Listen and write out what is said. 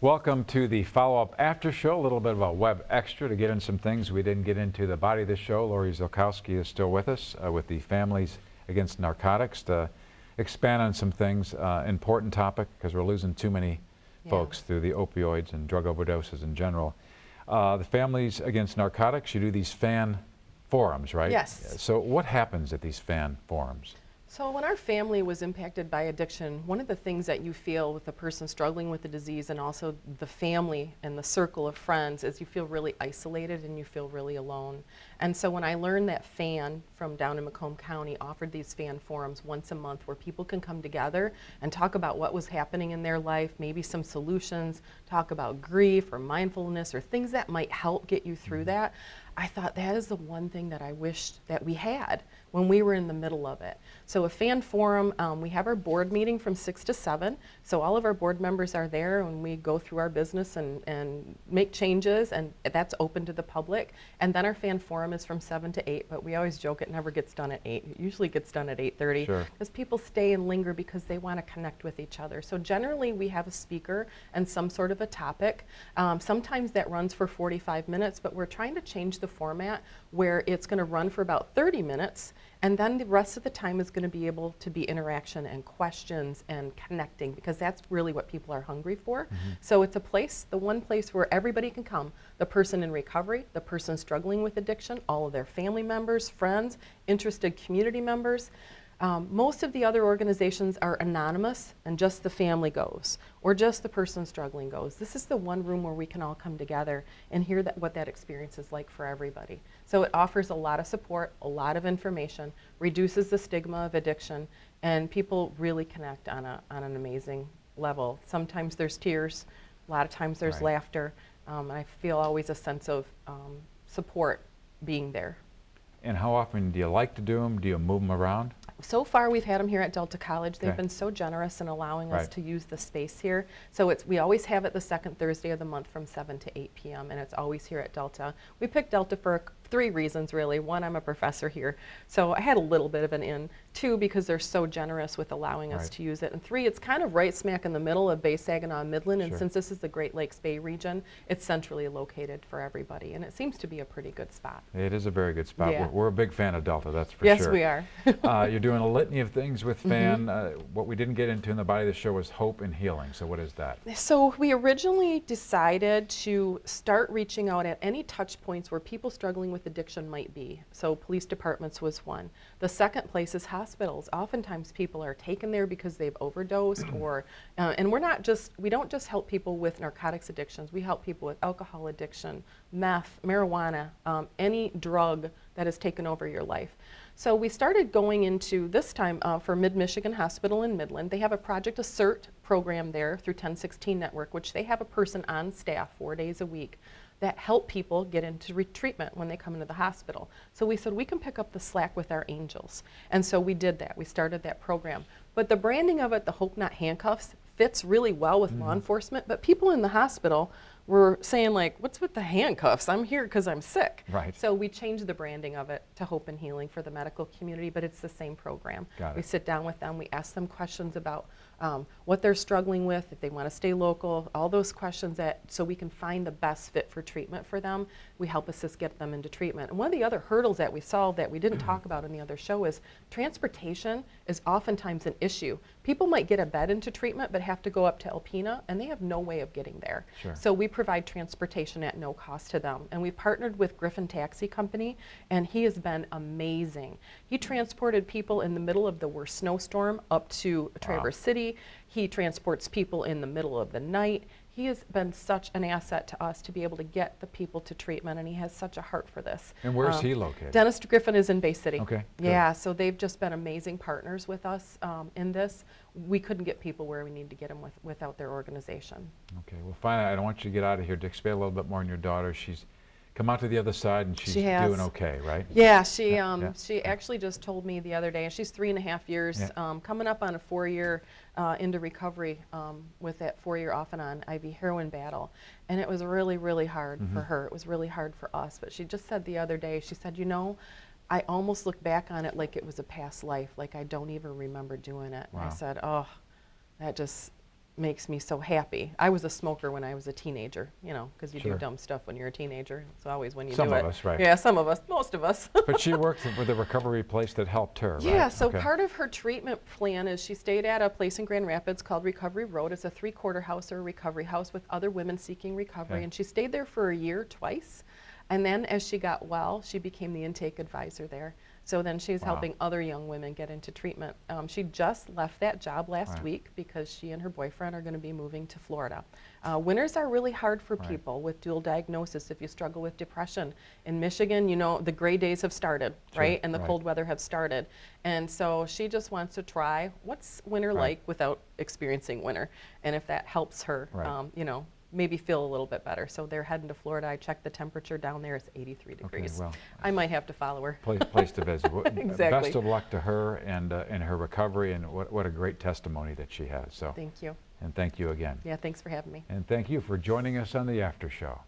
Welcome to the follow-up after show, a little bit of a web extra to get in some things we didn't get into the body of the show. Lori Ziolkowski is still with us with the Families Against Narcotics to expand on some things, important topic because we're losing too many folks through the opioids and drug overdoses in general. The Families Against Narcotics, you do these fan forums, right? Yes. So what happens at these fan forums? So when our family was impacted by addiction, one of the things that you feel with the person struggling with the disease and also the family and the circle of friends is you feel really isolated and you feel really alone. And so when I learned that FAN from down in Macomb County offered these fan forums once a month where people can come together and talk about what was happening in their life, maybe some solutions, talk about grief or mindfulness or things that might help get you through that, I thought that is the one thing that I wished that we had when we were in the middle of it. So a fan forum, we have our board meeting from 6 to 7. So all of our board members are there and we go through our business and make changes, and that's open to the public. And then our fan forum is from 7 to 8, but we always joke it never gets done at 8. It usually gets done at 8:30 because people stay and linger because they want to connect with each other. So generally we have a speaker and some sort of a topic. Sometimes that runs for 45 minutes, but we're trying to change the format where it's going to run for about 30 minutes, and then the rest of the time is going to be able to be interaction and questions and connecting, because that's really what people are hungry for. So it's a place, the one place where everybody can come, the person in recovery, the person struggling with addiction, all of their family members, friends, interested community members. Most of the other organizations are anonymous and just the family goes, or just the person struggling goes. This is the one room where we can all come together and hear what that experience is like for everybody. So it offers a lot of support, a lot of information, reduces the stigma of addiction, and people really connect on an amazing level. Sometimes there's tears, a lot of times there's laughter. I feel always a sense of support being there. And how often do you like to do them? Do you move them around? So far, we've had them here at Delta College. They've been so generous in allowing us to use the space here. So we always have it the second Thursday of the month from 7 to 8 p.m. and it's always here at Delta. We picked Delta for 3 reasons, really. 1, I'm a professor here, so I had a little bit of an in. 2, because they're so generous with allowing us to use it. And 3, it's kind of right smack in the middle of Bay Saginaw Midland, and since this is the Great Lakes Bay region, it's centrally located for everybody, and it seems to be a pretty good spot. It is a very good spot. Yeah. We're a big fan of Delta, that's for yes, sure. Yes, we are. You're doing a litany of things with FAN. What we didn't get into in the body of the show was hope and healing. So what is that? So we originally decided to start reaching out at any touch points where people struggling with addiction might be. So police departments was one. The second place is hospitals. Oftentimes people are taken there because they've overdosed or, and we don't just help people with narcotics addictions. We help people with alcohol addiction, meth, marijuana, any drug that has taken over your life. So we started going into this time for Mid-Michigan Hospital in Midland. They have a Project Assert program there through 1016 Network, which they have a person on staff 4 days a week that help people get into treatment when they come into the hospital. So we said we can pick up the slack with our angels. And so we did that. We started that program. But the branding of it, the Hope Not Handcuffs, fits really well with law enforcement, but people in the hospital were saying like, what's with the handcuffs? I'm here because I'm sick. Right. So we changed the branding of it to Hope and Healing for the medical community, but it's the same program. Got it. We sit down with them, we ask them questions about what they're struggling with, if they want to stay local, all those questions so we can find the best fit for treatment for them. We help assist get them into treatment. And one of the other hurdles that we solve that we didn't talk about in the other show is transportation is oftentimes an issue. People might get a bed into treatment but have to go up to Alpena and they have no way of getting there. Sure. So we provide transportation at no cost to them. And we partnered with Griffin Taxi Company, and he has been amazing. He transported people in the middle of the worst snowstorm up to Traverse City. He transports people in the middle of the night. He has been such an asset to us to be able to get the people to treatment, and he has such a heart for this. And where's he located? Dennis Griffin is in Bay City. Okay. Yeah, so they've just been amazing partners with us in this. We couldn't get people where we need to get them without their organization. Okay, well finally, I don't want you to get out of here to expand a little bit more on your daughter. She's come out to the other side and she's doing okay, right? Yeah, she actually just told me the other day, and she's 3.5 years, coming up on a 4-year into recovery with that 4-year off and on IV heroin battle. And it was really, really hard for her. It was really hard for us. But she just said the other day, she said, you know, I almost look back on it like it was a past life, like I don't even remember doing it. Wow. I said, oh, that just makes me so happy. I was a smoker when I was a teenager, you know, because you Sure. do dumb stuff when you're a teenager. It's always when you Some do of it. us, right. Yeah, some of us, most of us. But she worked with a recovery place that helped her, right? Yeah, so Okay. part of her treatment plan is she stayed at a place in Grand Rapids called Recovery Road. It's a 3-quarter house or a recovery house with other women seeking recovery. Okay. And she stayed there for a year twice. And then as she got well, she became the intake advisor there. So then she's Wow. helping other young women get into treatment. She just left that job last Right. week because she and her boyfriend are going to be moving to Florida. Winters are really hard for Right. people with dual diagnosis. If you struggle with depression, in Michigan, you know, the gray days have started, Sure, right? And the right. cold weather have started. And so she just wants to try what's winter Right. like without experiencing winter. And if that helps her, Right. you know, maybe feel a little bit better. So they're heading to Florida. I checked the temperature down there. It's 83 degrees. well, I might have to follow her. Place to visit. Exactly. Best of luck to her and in her recovery, and what a great testimony that she has. So, Thank you. and thank you again. Yeah, thanks for having me. And thank you for joining us on the After Show.